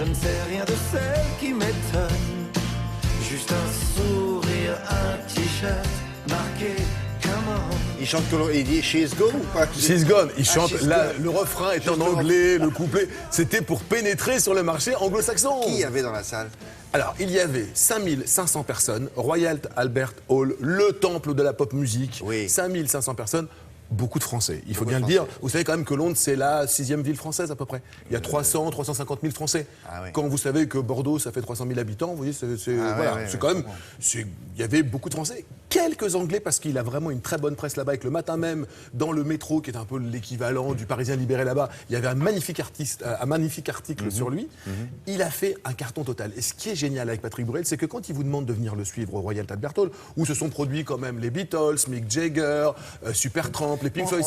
Je ne sais rien de celle qui m'étonne. Juste un sourire, un t-shirt marqué comment. Il chante il dit She's Gone ou pas? She's Gone. Il chante, She's là, Gone. le refrain est Juste en anglais, le couplet. C'était pour pénétrer sur le marché anglo-saxon. Qui y avait dans la salle? Alors, il y avait 5500 personnes, Royal Albert Hall, le temple de la pop musique, Oui. 5500 personnes, beaucoup de Français. Il faut Beaucoup bien de le dire. Français. Vous savez quand même que Londres, c'est la 6e ville française à peu près. Il y a 350 000 Français. Ah oui. Quand vous savez que Bordeaux, ça fait 300 000 habitants, vous voyez, voilà, ouais, c'est ouais, quand je même... comprends. Il y avait beaucoup de Français. Quelques Anglais, parce qu'il a vraiment une très bonne presse là-bas, et que le matin même, dans le métro, qui est un peu l'équivalent du Parisien libéré là-bas, il y avait un magnifique article sur lui. Il a fait un carton total. Et ce qui est génial avec Patrick Bruel, c'est que quand il vous demande de venir le suivre au Royal Albert Hall, où se sont produits quand même les Beatles, Mick Jagger, Supertramp, les Pink Floyd...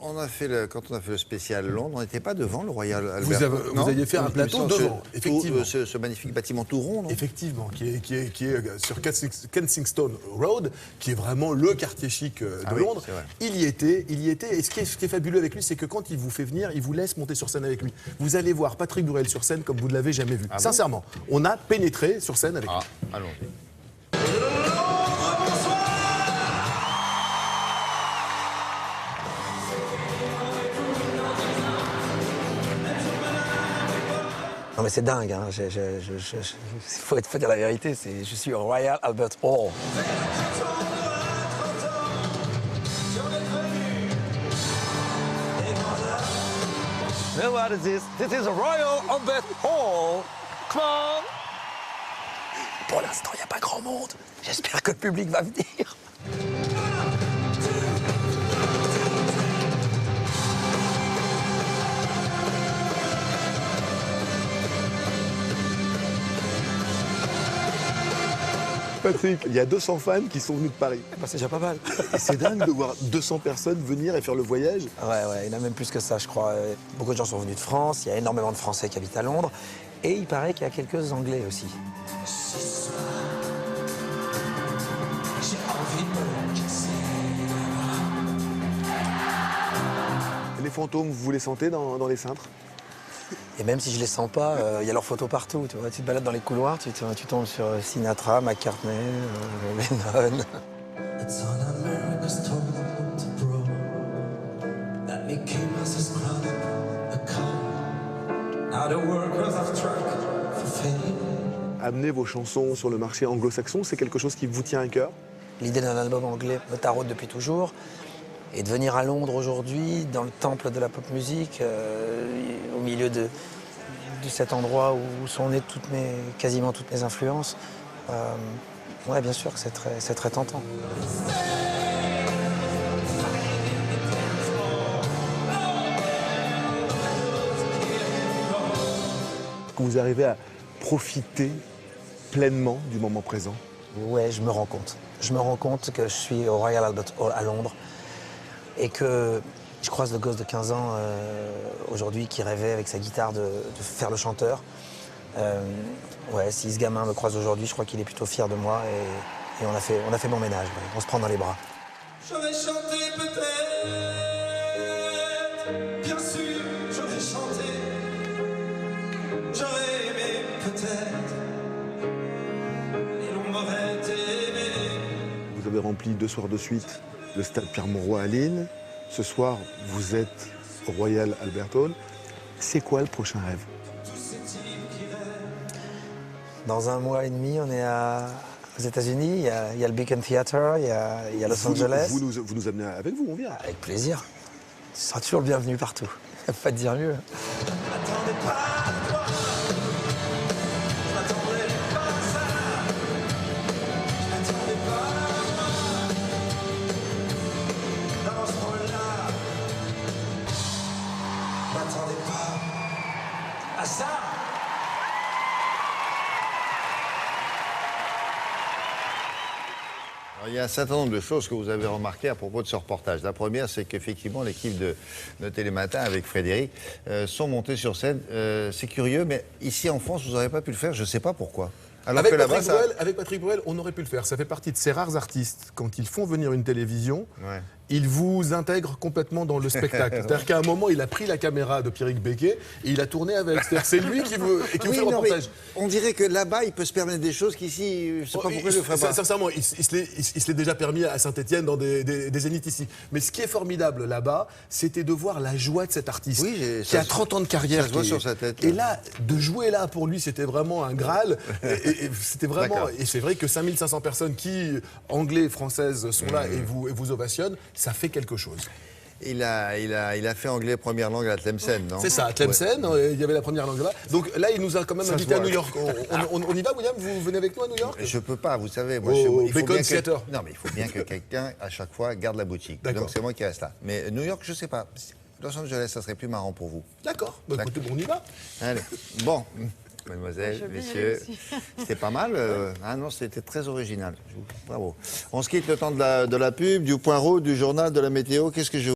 On a fait quand on a fait le spécial Londres, on n'était pas devant le Royal Albert Hall. Vous aviez fait un plateau devant, effectivement. Ce magnifique bâtiment tout rond, non? Effectivement, qui est sur Kensington Road, qui est vraiment le quartier chic de oui, Londres. c'est vrai. Il y était. Et ce qui est fabuleux avec lui, c'est que quand il vous fait venir, il vous laisse monter sur scène avec lui. Vous allez voir Patrick Bruel sur scène comme vous ne l'avez jamais vu. Ah bon? Sincèrement, on a pénétré sur scène avec lui. Allons-y. Non mais c'est dingue, hein. Faut dire la vérité, je suis au Royal Albert Hall. Now what is this? This is a Royal Albert Hall. Come on. Pour l'instant, il n'y a pas grand monde. J'espère que le public va venir. Patrick, il y a 200 fans qui sont venus de Paris. Bah, c'est déjà pas mal. Et c'est dingue de voir 200 personnes venir et faire le voyage. Ouais, il y en a même plus que ça, je crois. Beaucoup de gens sont venus de France, il y a énormément de Français qui habitent à Londres, et il paraît qu'il y a quelques Anglais aussi. Les fantômes, vous les sentez dans les cintres? Et même si je les sens pas, il y a leurs photos partout. Tu vois, tu te balades dans les couloirs, tu tombes sur Sinatra, McCartney, Lennon. It's on America's toll to grow. That Mickey Mouse has crowned a car. Now the workers have track for fame. Amener vos chansons sur le marché anglo-saxon, c'est quelque chose qui vous tient à cœur? L'idée d'un album anglais me taraude depuis toujours. Et de venir à Londres aujourd'hui, dans le temple de la pop musique, au milieu de cet endroit où sont nées quasiment toutes mes influences, ouais, bien sûr que c'est très tentant. Que vous arrivez à profiter pleinement du moment présent? Ouais, je me rends compte. Je me rends compte que je suis au Royal Albert Hall à Londres et que je croise le gosse de 15 ans aujourd'hui qui rêvait avec sa guitare de faire le chanteur. Ouais, si ce gamin me croise aujourd'hui, je crois qu'il est plutôt fier de moi et on a fait bon ménage. Ouais. On se prend dans les bras. J'aurais chanté peut-être, bien sûr, j'aurais chanté. J'aurais aimé peut-être, et l'on m'aurait aimé. Vous avez rempli 2 soirs de suite le stade Pierre-Mauroy à Lille. Ce soir, vous êtes au Royal Albert Hall. C'est quoi le prochain rêve? Dans 1 mois et demi, on est aux États-Unis. Il y a le Beacon Theatre, il y a Los Angeles. Vous nous amenez avec vous, on vient. Avec plaisir. Tu seras toujours le bienvenu partout. Pas te dire mieux. M'attendais pas à toi, je m'attendais pas à ça, je m'attendais pas dans ce rôle-là, je m'attendais pas à ça. Alors, il y a un certain nombre de choses que vous avez remarquées à propos de ce reportage. La première, c'est qu'effectivement, l'équipe de Télématin avec Frédéric sont montés sur scène. C'est curieux, mais ici en France, vous n'aurez pas pu le faire, je ne sais pas pourquoi. Alors Avec que là-bas, Patrick Bruel, on aurait pu le faire. Ça fait partie de ces rares artistes, quand ils font venir une télévision, Ouais. il vous intègre complètement dans le spectacle. C'est-à-dire qu'à un moment, il a pris la caméra de Pierrick Becquet et il a tourné avec. C'est-à-dire c'est lui qui vous fait le non, mais reportage. on dirait que là-bas, il peut se permettre des choses qu'ici, je ne sais pas pourquoi je le ferais pas. Sincèrement, il se l'est déjà permis à Saint-Etienne dans des zéniths ici. Mais ce qui est formidable là-bas, c'était de voir la joie de cet artiste Oui, qui a 30 ans de carrière. ça se voit sur sa tête, Et là. là, de jouer là, pour lui, c'était vraiment un Graal. Et c'était vraiment. D'accord. Et c'est vrai que 5500 personnes qui, anglais et françaises, sont là et vous ovationnent, ça fait quelque chose. Il a fait anglais première langue à Tlemcen, non? C'est ça, à Tlemcen, il y avait la première langue là. Donc là, il nous a quand même Ça se invités à voit. New York. On y va, William? Vous venez avec nous à New York? Je peux pas, vous savez. Moi, Au il faut Bacon bien que, Theater. non, mais il faut bien que quelqu'un, à chaque fois, garde la boutique. D'accord. Donc c'est moi qui reste là. Mais New York, je sais pas. Los Angeles, ça serait plus marrant pour vous. D'accord. Bah, écoutez, on y va. Allez. Bon, mademoiselle, messieurs, c'était pas mal. Ah non, c'était très original. Bravo. On se quitte le temps de la pub, du point rouge, du journal, de la météo. Qu'est-ce que je